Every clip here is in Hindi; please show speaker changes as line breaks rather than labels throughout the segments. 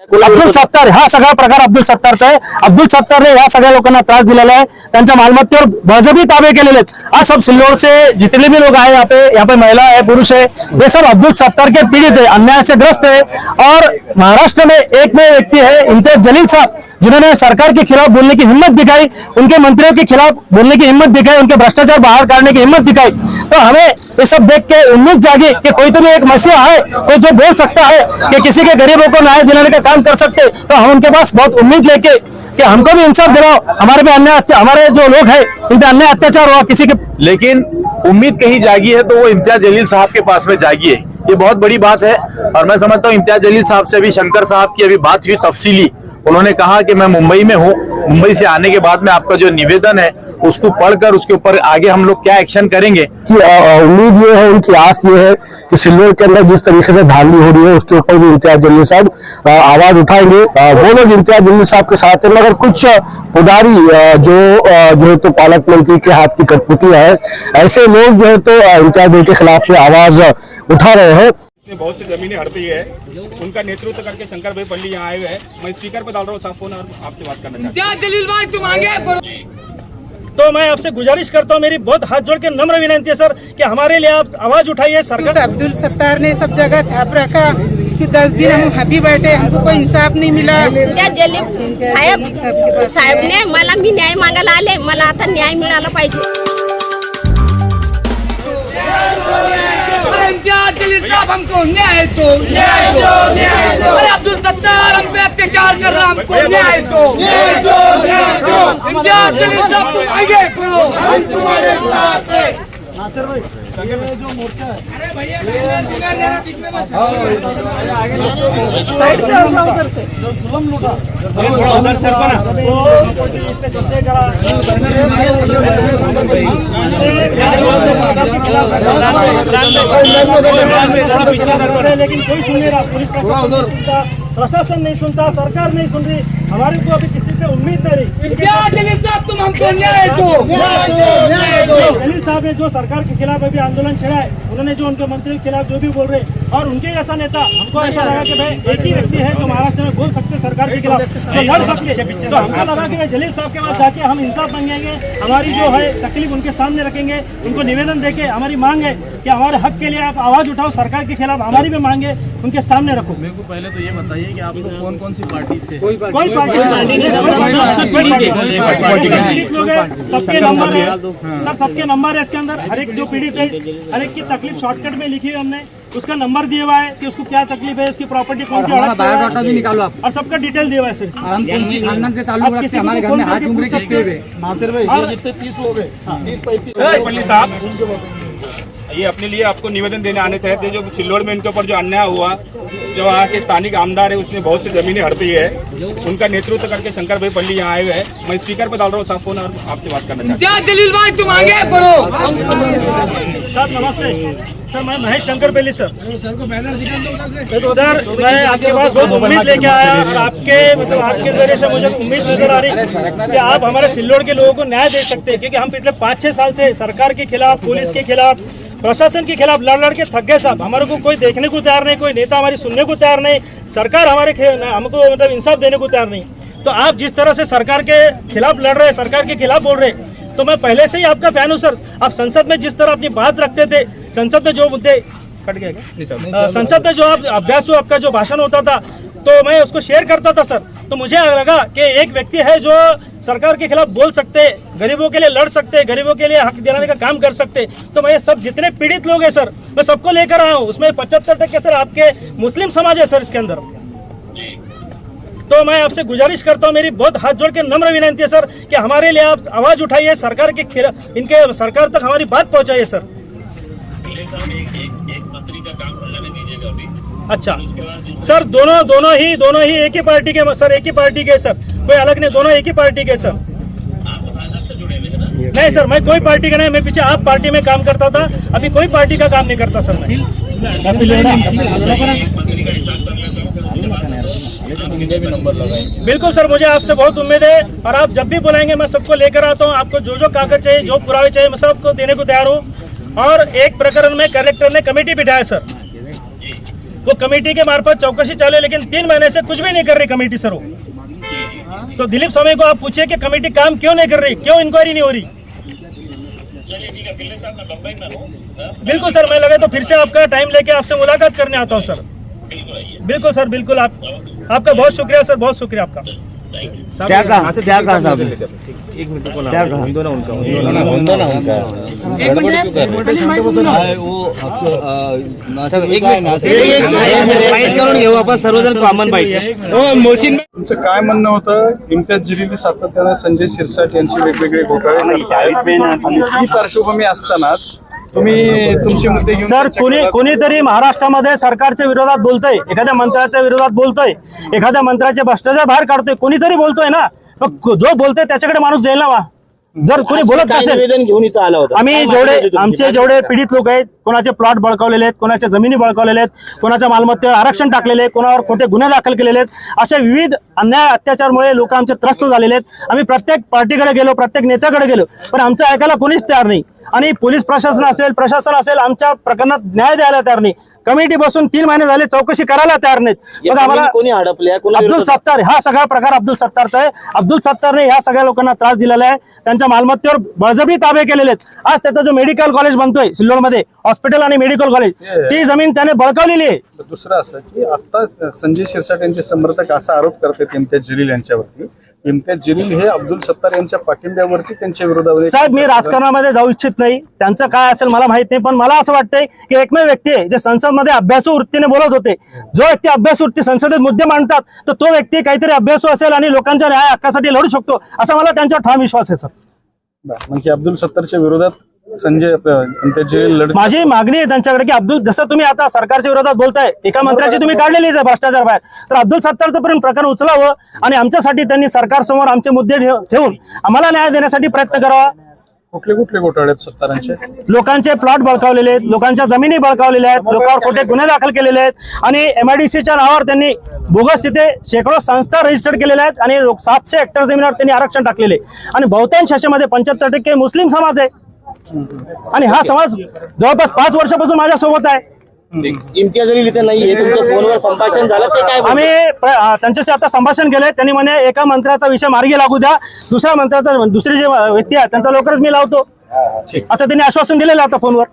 अब्दुल सत्तार हा सगळा प्रकार अब्दुल सत्तारचा आहे। अब्दुल सत्तारने या सगळ्या लोकांना त्रास दिलेला है, त्यांच्या मालमत्तेवर बळजबरी ताबे केलेले आहेत। आज सब सिल्लोड से जितने भी लोग आए यहाँ पे महिला है, पुरुष है, ये सब अब्दुल सत्तार के पीड़ित है, अन्याय से ग्रस्त है। और महाराष्ट्र में एक में व्यक्ति है इम्तियाज जलील साहब, जिन्होंने सरकार के खिलाफ बोलने की हिम्मत दिखाई, उनके मंत्रियों के खिलाफ बोलने की हिम्मत दिखाई, उनके भ्रष्टाचार बाहर काटने की हिम्मत दिखाई। तो हमें ये सब देख के उम्मीद जागी कि कोई तो भी एक मसीहा है, कोई जो बोल सकता है कि किसी के गरीबों को न्याय दिलाने का काम कर सकते। तो हम उनके पास बहुत उम्मीद लेके कि हमको भी इंसाफ दिलाओ, हमारे पे अन्याय, हमारे जो लोग हैं इन पे अन्याय अत्याचार हुआ किसी के।
लेकिन उम्मीद कहीं जागी है तो वो इम्तियाज जलील साहब के पास में जागी है, ये बहुत बड़ी बात है। और मैं समझता हूँ इम्तियाज जलील साहब से अभी शंकर साहब की अभी बात हुई तफसीली, उन्होंने कहा कि मैं मुंबई में हूँ, मुंबई से आने के बाद में आपका जो निवेदन है उसको पढ़कर उसके ऊपर आगे हम लोग क्या एक्शन करेंगे।
कि उम्मीद ये है, उनकी आस ये है कि सिल्लोड के अंदर जिस तरीके से धांधली हो रही है उसके ऊपर भी इम्तियाज जलील साहब आवाज उठाएंगे। वो लोग इम्तियाज जलील साहब के साथ हैं, मगर कुछ पुजारी जो है तो पालक मंत्री के हाथ की कठपुतलियां है, ऐसे लोग जो है तो इम्तियाज जलील के खिलाफ से आवाज उठा रहे हैं।
बहुत सी जमीनें हड़पी है, उनका नेतृत्व करके शंकर भाई पंडित यहाँ आए हुए हैं। मैं स्पीकर पर डाल रहा हूँ साफ फोन और आपसे बात करना चाहता हूँ।
जलील भाई तुम आगे।
तो मैं आपसे गुजारिश करता हूँ, मेरी बहुत हाथ जोड़ के नम्र विनती है सर कि हमारे लिए आप आवाज उठाइए। सरकार
अब्दुल सत्तार ने सब जगह छाप रखा कि 10 दिन हम अभी बैठे, हमको कोई इंसाफ नहीं मिला।
साहेब ने मला मी न्याय मागायला आले, मला आता न्याय मिळाला पाहिजे।
जलील साहब हमको न्याय दो, न्याय दो, न्याय दो। अरे अब्दुल सत्तार हम पे अत्याचार कर रहा, हमको न्याय दो, न्याय दो, न्याय दो। इम्तियाज जलील साहब तुम आगे करो, हम तुम्हारे साथ हैं। ये जो मोर्चा है, अरे भैया साइड से उधर से जुलम लूटा
उधर से लेकिन कोई सुन नहीं रहा, पुलिस प्रशासन नहीं सुनता, सरकार नहीं सुन रही। हमारे को अभी किसी पे उम्मीद नहीं रही।
जलील साहब तुम हमको न्याय दो, न्याय दो।
जलील साहब ने जो सरकार के खिलाफ अभी आंदोलन छेड़ा है, उन्होंने जो उनके मंत्री के खिलाफ जो भी बोल रहे और उनके जैसा नेता, हमको ऐसा लगा कि भाई एक ही व्यक्ति है जो महाराष्ट्र में बोल सकते सरकार के खिलाफ, जो लड़ सकते। तो हमको लगा कि भाई जलील साहब के पास जाके हम इंसाफ मांगेंगे, हमारी जो है तकलीफ उनके सामने रखेंगे, उनको निवेदन देके हमारी मांग है कि हमारे हक के लिए आप आवाज उठाओ, सरकार के खिलाफ हमारी भी मांगे उनके सामने रखो।
मेरे को पहले तो ये बताइए कि आप लोग कौन कौन सी पार्टी से?
कोई पार्टी लोग हैं, सबके नंबर है सर, सबके नंबर है इसके अंदर। हर एक जो पीड़ित है, हर एक की तकलीफ शॉर्टकट में लिखी है हमने, उसका नंबर दिया हुआ है कि उसको क्या तकलीफ है, उसकी प्रॉपर्टी कौन सी
बायोडाटा भी निकालो आप,
और सबका डिटेल दिया हुआ है सर।
हम कौन सी खानदान से ताल्लुक रखते हैं, हमारे घर में हाथ उंगली कितने हुए?
नासिर भाई जितने 30 लोग हैं, 30-35 पंडित साहब ये अपने लिए आपको निवेदन देने आने चाहते हैं। जो सिल्लोड में इनके ऊपर जो अन्याय हुआ, जो वहाँ के स्थानिक आमदार है उसने बहुत सी जमीनें हड़पी है, उनका नेतृत्व करके शंकर भाई पंडित यहाँ आए हुए हैं। मैं स्पीकर पर डाल रहा हूँ साफ फोन और आपसे बात करना चाहता हूँ।
जलील भाई तुम आगे बढ़ो।
सर नमस्ते सर, मैं महेश शंकर बेली सर। सर मैं आपके पास बहुत उम्मीद लेके आया और आपके आपके जरिए से मुझे उम्मीद नजर आ रही कि आप हमारे सिल्लोड के लोगों को न्याय दे सकते हैं, क्योंकि हम पिछले 5-6 साल से सरकार के खिलाफ, पुलिस के खिलाफ, प्रशासन के खिलाफ लड़ के थक गए साहब। हमारे को कोई देखने को तैयार नहीं, कोई नेता हमारी सुनने को तैयार नहीं, सरकार हमको मतलब इंसाफ देने को तैयार नहीं। तो आप जिस तरह से सरकार के खिलाफ लड़ रहे हैं, सरकार के खिलाफ बोल रहे हैं, तो मैं पहले से ही आपका फैन हूँ सर। आप संसद में जिस तरह अपनी बात रखते थे, संसद में जो मुद्दे कट गए क्या, संसद में जो आप अभ्यास हो, आपका जो भाषण होता था, तो मैं उसको शेयर करता था सर। तो मुझे लगा कि एक व्यक्ति है जो सरकार के खिलाफ बोल सकते, गरीबों के लिए लड़ सकते, गरीबों के लिए हक दिलाने का काम कर सकते। तो मैं सब जितने पीड़ित लोग हैं सर, मैं सबको लेकर आया हूँ। उसमें 75% सर आपके मुस्लिम समाज है सर इसके अंदर। तो मैं आपसे गुजारिश करता हूँ, मेरी बहुत हाथ जोड़ के नम्र विनती है सर कि हमारे लिए आप आवाज उठाइए, सरकार के खिलाफ, इनके सरकार तक हमारी बात पहुँचाइए सर। अच्छा सर, दोनों ही एक ही पार्टी के सर, एक ही पार्टी के सर, कोई अलग नहीं, दोनों एक ही पार्टी के सर। नहीं सर, मैं कोई पार्टी का नहीं, मैं पीछे आप पार्टी में काम करता था, अभी कोई पार्टी का काम नहीं करता सर मैं। बिल्कुल सर, मुझे आपसे बहुत उम्मीद है और आप जब भी बुलाएंगे मैं सबको लेकर आता हूँ। आपको जो कागज चाहिए, जो पुरावे चाहिए, मैं सबको देने को तैयार हूँ। और एक प्रकरण में कलेक्टर ने कमेटी बिठाया सर, वो कमेटी के मार्फत चौकसी चालू है, लेकिन 3 महीने से कुछ भी नहीं कर रही कमेटी सर। वो तो दिलीप स्वामी को आप पूछिए कि कमेटी काम क्यों नहीं कर रही, क्यों इंक्वायरी नहीं हो रही। बिल्कुल सर, मैं लगे तो फिर से आपका टाइम लेके आपसे मुलाकात करने आता हूँ सर। बिल्कुल सर, बिल्कुल। आपका बहुत शुक्रिया सर, बहुत शुक्रिया आपका।
क्या कहा साहब?
एक मिनट को क्या कहा?
उनका सर्वजण कॉमन
तुमचं काय म्हणणं होतं? इम्तियाज जलील सातत्याने संजय शिरसाट यांची वेगवेगळे घोटाळे करतायत आणि ही पार्श्वभूमी असतानाच तुम्ही तुमचे मुद्दे घेऊन
सर, कोणीतरी महाराष्ट्रामध्ये सरकारच्या विरोधात बोलतोय, एखाद्या मंत्र्याच्या विरोधात बोलतोय, एखाद्या मंत्र्याचे भ्रष्टाचार बाहेर काढतोय, कोणीतरी बोलतोय ना, जो बोलतोय त्याच्याकडे माणूस जाईल ना। जर कोणी बोलत नसेल,
निवेदन घेऊन इथं आला होता,
आम्ही आमचे जेवढे पीडित लोक आहेत, कोणाचे प्लॉट बळकावलेले आहेत, कोणाच्या जमिनी बळकावलेले आहेत, कोणाच्या मालमत्तेवर आरक्षण टाकलेले, कोणावर खोटे गुन्हे दाखल केलेले आहेत, अशा विविध अन्याय अत्याचारमुळे लोक आमचे त्रस्त झालेले आहेत। आम्ही प्रत्येक पार्टीकडे गेलो, प्रत्येक नेत्याकडे गेलो, पण आमचं ऐकायला कोणीच तयार नाही। आणि पोलीस प्रशासन असेल आमच्या प्रकरणात न्याय द्यायला तयार नाही। कमिटी बसून 3 महिने झाले, चौकशी करायला तयार नाहीत। मग आम्हाला अब्दुल सत्तार, हा सगळा प्रकार अब्दुल सत्तारचा आहे। अब्दुल सत्तारने ह्या सगळ्या लोकांना त्रास दिलेला आहे, त्यांच्या मालमत्तेवर बळजबरी ताबे केलेले आहेत। आज त्याचा जो मेडिकल कॉलेज बनतोय सिल्लोडमध्ये, हॉस्पिटल आणि मेडिकल कॉलेज, ती जमीन त्याने बळकावलेली आहे।
दुसरं असं की आता संजय शिरसाट यांचे समर्थक असा आरोप करतात इम्तियाज जलील यांच्यावरती, इम्तियाज जलील हे अब्दुल सत्तार यांच्या पाठिंब्यावरती त्यांच्या विरोधामध्ये।
साहेब, मी राजकारणामध्ये जाऊ इच्छित नाही, त्यांचं काय असेल मला माहित नाही, पण मला असं वाटतंय की एकमेव व्यक्ती आहे जे संसदमध्ये अभ्यासू वृत्तीने बोलत होते। जो व्यक्ती अभ्यासू वृत्ती संसदेत मुद्दे मांडतात, तर तो व्यक्ती काहीतरी अभ्यासू असेल आणि लोकांच्या न्याय हक्कासाठी लढू शकतो, असा मला त्यांच्यावर ठाम विश्वास आहे सर।
मग हे अब्दुल सत्तारच्या विरोधात संजय इम्तियाज जलील लढत।
माझी मागणी आहे त्यांच्याकडे की अब्दुल, जसं तुम्ही आता सरकारच्या विरोधात बोलताय, एका मंत्र्याची तुम्ही काढलेलीच आहे भ्रष्टाचार बाहेर, तर अब्दुल सत्तारचं पण प्रकरण उचलावं आणि आमच्यासाठी त्यांनी सरकारसमोर आमचे मुद्दे ठेवून आम्हाला न्याय देण्यासाठी प्रयत्न करावा।
कुठले कुठले घोटाळे आहेत सत्तारांचे?
लोकांचे प्लॉट बळकावलेले आहेत, लोकांच्या जमिनी बळकावलेल्या आहेत, लोकांवर खोटे गुन्हे दाखल केलेले आहेत आणि MIDCच्या नावावर त्यांनी बोगस तिथे शेकडो संस्था रजिस्टर्ड केलेल्या आहेत आणि 700 हेक्टर जमिनीवर त्यांनी आरक्षण टाकलेले आणि बहुतांश शाखेमध्ये 75% मुस्लिम समाज आहे आणि हा समाज जवळपास 5 वर्षापासून माझ्यासोबत आहे।
इम्तियाज जलील इथे नाहीये, तुमचं फोनवर संभाषण झालं ते काय?
आम्ही त्यांच्याशी आता संभाषण केले, त्यांनी म्हणे एका मंत्र्याचा विषय मार्गी लागू द्या, दुसऱ्या मंत्र्याचा, दुसरी जे व्यक्ती आहे त्यांचा लवकरच मी लावतो, अच्छा त्यांनी आश्वासन दिलेलं आता फोनवर।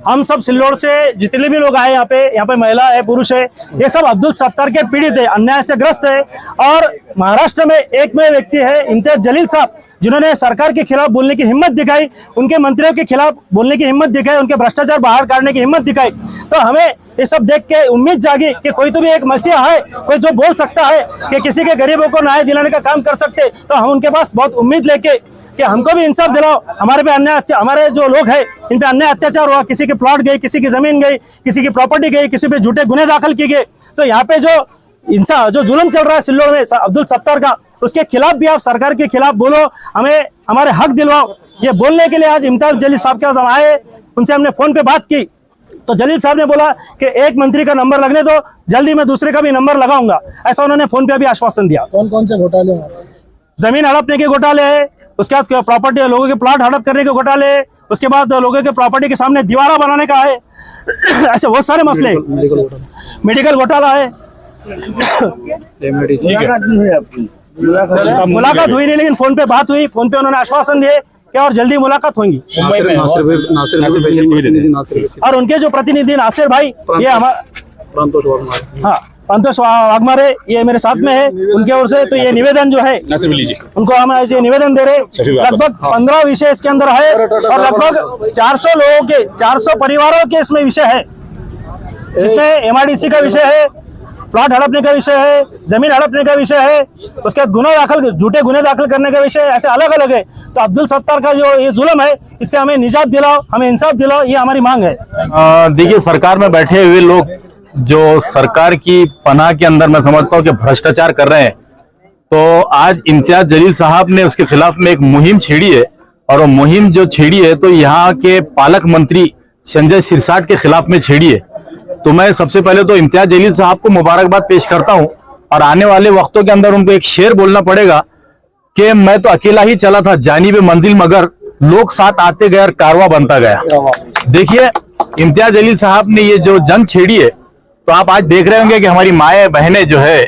हम सब सिल्लोड से जितने भी लोग आए यहाँ पे महिला है, पुरुष है, ये सब अब्दुल सत्तार के पीड़ित है, अन्याय से ग्रस्त है। और महाराष्ट्र में एकमेव व्यक्ति है इम्तियाज जलील साहब, जिन्होंने सरकार के खिलाफ बोलने की हिम्मत दिखाई, उनके मंत्रियों के खिलाफ बोलने की हिम्मत दिखाई, उनके भ्रष्टाचार बाहर काटने की हिम्मत दिखाई। तो हमें ये सब देख के उम्मीद जागी कि कोई तो भी एक मसीहा है, कोई जो बोल सकता है कि किसी के गरीबों को न्याय दिलाने का काम कर सकते। तो हम उनके पास बहुत उम्मीद लेके कि हमको भी इंसाफ दिलाओ, हमारे पे अन्याय, हमारे जो लोग हैं इन पे अन्याय अत्याचार हुआ, किसी के प्लॉट गए, किसी की जमीन गई, किसी की प्रॉपर्टी गई, किसी पे झूठे गुन्हे दाखिल किए गए। तो यहाँ पे जो जुल्म चल रहा है सिल्लोड में अब्दुल सत्तार का, उसके खिलाफ भी आप सरकार के खिलाफ बोलो, हमें हमारे हक दिलवाओ। ये बोलने के लिए आज इम्तियाज जलील साहब के पास हम आए, उनसे हमने फोन पे बात की, तो जलील साहब ने बोला कि एक मंत्री का नंबर लगने दो, जल्दी मैं दूसरे का भी नंबर लगाऊंगा, ऐसा उन्होंने फोन पे भी आश्वासन दिया।
कौन कौन से घोटाले?
जमीन हड़पने के घोटाले है, उसके बाद प्रॉपर्टी, लोगों के प्लॉट हड़प करने के घोटाले, उसके बाद लोगों के प्रॉपर्टी के सामने दीवारा बनाने का है, ऐसे बहुत सारे मसले। मेडिकल घोटाला है। मुलाकात हुई नहीं, लेकिन फोन पे बात हुई, फोन पे उन्होंने आश्वासन दिए कि और जल्दी मुलाकात होंगी। और उनके जो प्रतिनिधि नासिर भाई, ये हमारे, हाँ पंतोष वाघमारे, ये मेरे साथ में है, उनके ओर से तो ये निवेदन जो है उनको हम ये निवेदन दे रहे। लगभग 15 विषय इसके अंदर है और लगभग 400 लोगों के, 400 परिवारों के इसमें विषय है, जिसमें MIDC का विषय है, प्लॉट हड़पने का विषय है, जमीन हड़पने का विषय है, उसके बाद गुना दाखिल, झूठे गुने दाखिल करने का विषय, ऐसे अलग अलग है। तो अब्दुल सत्तार का जो ये जुल्म है, इससे हमें निजात दिलाओ, हमें इंसाफ दिलाओ, ये हमारी मांग है।
देखिए, सरकार में बैठे हुए लोग जो सरकार की पनाह के अंदर मैं समझता हूँ कि भ्रष्टाचार कर रहे हैं, तो आज इम्तियाज जलील साहब ने उसके खिलाफ में एक मुहिम छेड़ी है, और वो मुहिम जो छेड़ी है तो यहाँ के पालक मंत्री संजय सिरसाट के खिलाफ में छेड़ी है। तो मैं सबसे पहले तो इम्तियाज जलील साहब को मुबारकबाद पेश करता हूं, और आने वाले वक्तों के अंदर उनको एक शेर बोलना पड़ेगा कि मैं तो अकेला ही चला था जानिब मंजिल, मगर लोग साथ आते गए और कारवां बनता गया। देखिए, इम्तियाज जलील साहब ने ये जो जंग छेड़ी है, तो आप आज देख रहे होंगे कि हमारी माएँ बहनें जो है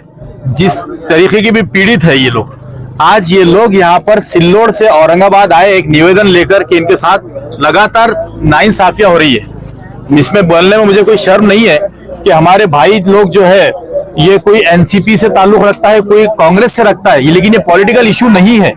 जिस तरीके की भी पीड़ित है ये लोग, आज ये लोग यहाँ पर सिल्लोड से औरंगाबाद आए एक निवेदन लेकर कि इनके साथ लगातार नाइंसाफियां हो रही है। इसमें बोलने में मुझे कोई शर्म नहीं है कि हमारे भाई लोग जो है ये कोई एनसीपी से ताल्लुक रखता है, कोई कांग्रेस से रखता है, लेकिन ये पॉलिटिकल इशू नहीं है।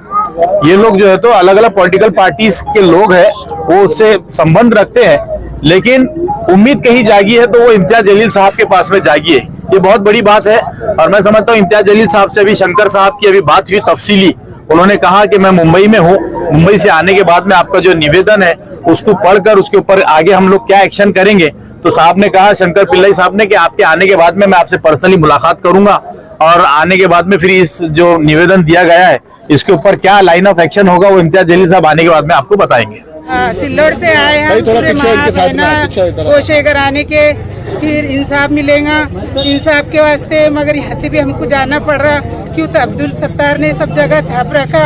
ये लोग जो है तो अलग अलग पॉलिटिकल पार्टीज के लोग हैं, वो उससे संबंध रखते हैं, लेकिन उम्मीद कहीं जागी है तो वो इम्तियाज जलील साहब के पास में जागी है। ये बहुत बड़ी बात है और मैं समझता हूँ इम्तियाज जलील साहब से अभी शंकर साहब की अभी बात हुई तफसीली। उन्होंने कहा कि मैं मुंबई में हूँ, मुंबई से आने के बाद में आपका जो निवेदन है उसको पढ़कर उसके ऊपर आगे हम लोग क्या एक्शन करेंगे। तो साहब ने कहा, शंकर पिल्लाई साहब ने, कि आपके आने के बाद में मैं आपसे पर्सनली मुलाकात करूंगा और आने के बाद में फिर इस जो निवेदन दिया गया है इसके ऊपर क्या लाइन ऑफ एक्शन होगा वो इम्तियाज जलील साहब आने के बाद में आपको बताएंगे।
सिल्लोड से आए हैं, पूरे माँ बहना कोशिश कराने के, फिर इंसाफ मिलेगा, इंसाफ के वास्ते। मगर यहाँ से भी हमको जाना पड़ रहा, क्यों तो अब्दुल सत्तार ने सब जगह छाप रखा,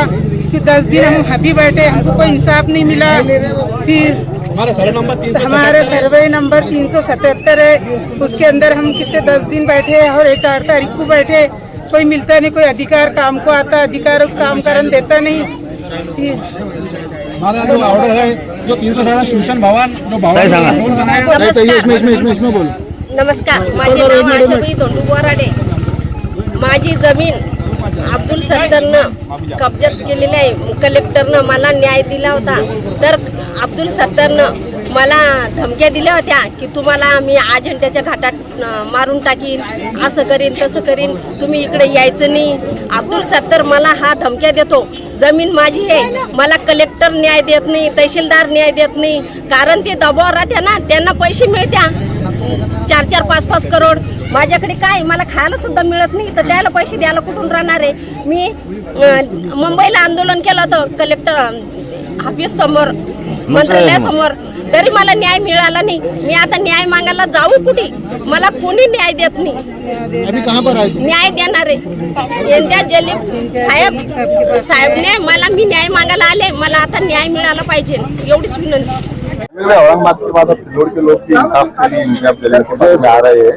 क्यों 10 दिन हम वहाँ भी बैठे, हमको कोई इंसाफ नहीं मिला। फिर हमारे सर्वे नंबर 377 है, उसके अंदर हम कितने 10 दिन बैठे और 4 तारीख को बैठे, कोई मिलता नहीं, कोई अधिकार काम को आता, अधिकार काम करन देता नहीं।
हमारा जो ऑर्डर है जो 317 शिवशन भवन जो
नमस्कार, माझे नाव आशाबाई धोंडू बोराडे। माझी जमीन अब्दुल सत्तारनं कब्जात केलेली आहे। कलेक्टरनं मला न्याय दिला होता, तर अब्दुल सत्तारनं मला धमक्या दिल्या होत्या की तुम्हाला मी अजिंठ्याच्या घाटात मारून टाकीन, असं करीन तसं करीन, तुम्ही इकडे यायचं नाही। अब्दुल सत्तार मला हा धमक्या देतो। जमीन माझी आहे, मला कलेक्टर न्याय देत नाही, तहसीलदार न्याय देत नाही, कारण ते दबाव राहत्या ना, त्यांना पैसे मिळत्या 4-4, 5-5 करोड। माझ्याकडे काय, मला खायला सुद्धा मिळत नाही, तर त्याला पैसे द्यायला कुठून राहणार आहे। मी मुंबईला आंदोलन केलं होतं कलेक्टर ऑफिस समोर, मंत्रालयासमोर, तरी मला न्याय मिळाला नाही। मी आता न्याय मागायला जाऊ कुठे, मला कोणी न्याय देत नाही। न्याय देणार आहे इम्तियाज जलील साहेबने, मला मी न्याय मागायला आले, मला आता न्याय मिळाला पाहिजे, एवढीच विनंती।
औरंगाबाद के बाद अब सिल्लोड के लोग भी इंसाफ के लिए इम्तियाज जलील के पास में आ रहे हैं,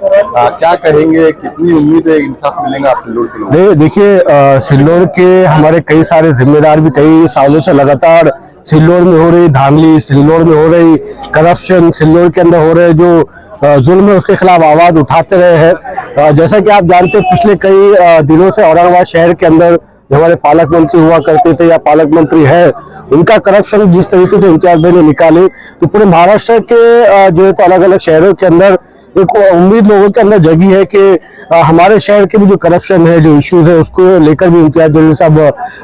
क्या कहेंगे, कितनी उम्मीद है इंसाफ मिलेगा आप सिल्लोड के लोग? देखिए, सिल्लोड के हमारे कई सारे जिम्मेदार भी कई सालों से लगातार सिल्लोड में हो रही धांधली, सिल्लोड में हो रही करप्शन, सिल्लोड के अंदर हो रहे जो जुल्म है उसके खिलाफ आवाज उठाते रहे हैं। जैसा कि आप जानते हैं, पिछले कई दिनों से औरंगाबाद शहर के अंदर जो हमारे पालक मंत्री हुआ करते थे या पालक मंत्री है, उनका करप्शन जिस तरीके से इम्तियाज भाई ने निकाले, तो पूरे महाराष्ट्र के जो है तो अलग अलग शहरों के अंदर एक उम्मीद लोगों के अंदर जगी है कि हमारे शहर के भी जो करप्शन है, जो इश्यूज है, उसको लेकर भी इम्तियाज जलील साहब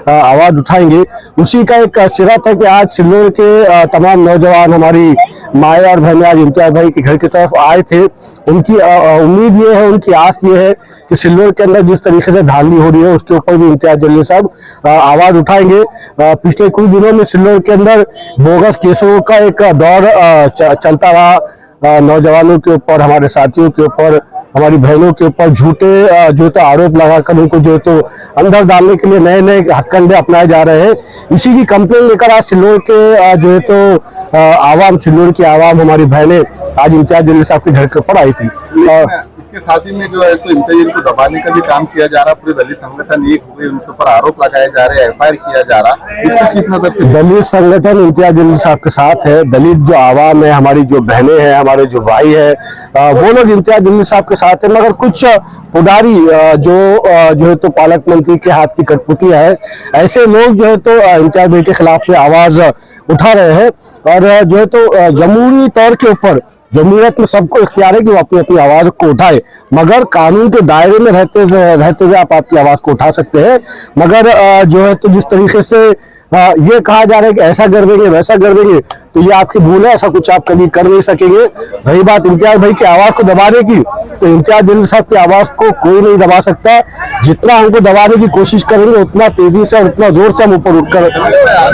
आवाज उठाएंगे। उसी का एक सिरा था कि आज सिल्लोड के तमाम नौजवान, हमारी माएँ और बहनें आज इम्तियाज भाई के घर की तरफ आए थे। उनकी उम्मीद ये है, उनकी आस ये है कि सिल्लोड के अंदर जिस तरीके से धांधली हो रही है उसके ऊपर भी इम्तियाज जलील साहब आवाज उठाएंगे। पिछले कुछ दिनों में सिल्लोड के अंदर बोगस केसों का एक दौर चलता रहा, नौजवानों के ऊपर, हमारे साथियों के ऊपर, हमारी बहनों के ऊपर झूठे आरोप लगाकर उनको जो है तो अंदर डालने के लिए नए नए हथकंडे अपनाए जा रहे हैं। इसी की कंप्लेन लेकर आज सिल्लोड के जो है तो आवाम, सिल्लोड की आवाम, हमारी बहनें आज इम्तियाज जलील साहब के घर के ऊपर आई थी। इसके साथ ही में जो है तो इम्तियाज जलील को दबाने का भी काम किया जा रहा, पूरे दलित संगठन एक हो गए, उनके ऊपर आरोप लगाए जा रहे हैं, FIR किया जा रहा। इसको किस नजर से दलित संगठन इम्तियाज जलील साहब के साथ है। दलित जो आवाम है, हमारी जो बहनें हैं, हमारे जो भाई है, वो लोग इम्तियाज जलील साहब के साथ है। मगर कुछ पुडारी जो है तो पालक मंत्री के हाथ की कठपुतलियां है, ऐसे लोग जो है तो इम्तियाज भाई के खिलाफ से आवाज उठा रहे हैं। और जो है तो जमहूरी तौर के ऊपर जमहूरियत में सबको इख्तियार है कि वो अपनी अपनी आवाज को उठाए, मगर कानून के दायरे में रहते हुए आप आपकी आवाज को उठा सकते हैं। मगर जो है तो जिस तरीके से ये कहा जा रहा है कि ऐसा कर देंगे, वैसा कर देंगे, तो ये आपकी भूल है, ऐसा कुछ आप कभी कर नहीं सकेंगे। रही बात इम्तियाज भाई की आवाज को दबाने की, तो इम्तियाज जलील साहब की आवाज को कोई नहीं दबा सकता। जितना हमको दबाने की कोशिश करेंगे उतना तेजी से और उतना जोर से हम ऊपर उठकर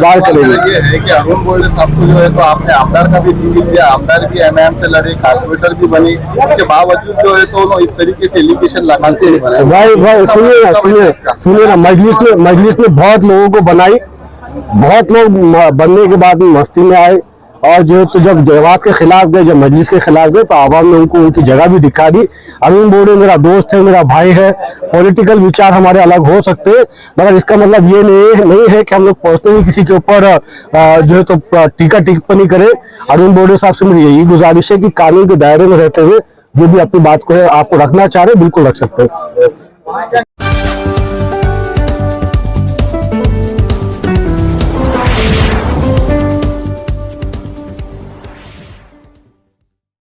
वार करेंगे। ये है कि अरुण गोयल साहब को जो है तो आपने आमदार का भी टिकट दिया, आमदार भी MIM से लड़े, कारपोरेटर भी बनी, उसके बावजूद जो है तो इस तरीके से एलिगेशन लगाते हैं। भाई सुनिए ना, मजलिस में बहुत लोगों को बनाई, बहुत लोग बनने के बाद मस्ती में आए, और जो तो जब जमात के खिलाफ गए, जब मजलिस के खिलाफ गए, तो आवाम ने उनको उनकी जगह भी दिखा दी। अरुण बोडे मेरा दोस्त है, मेरा भाई है, पॉलिटिकल विचार हमारे अलग हो सकते हैं, मगर इसका मतलब ये नहीं है कि हम लोग पर्सनली किसी के ऊपर जो है तो टीका टिप्पणी करें। अरुण बोडे साहब से मेरी यही गुजारिश है कि कानून के दायरे में रहते हुए जो भी अपनी बात को है आपको रखना चाह रहे बिल्कुल रख सकते हैं।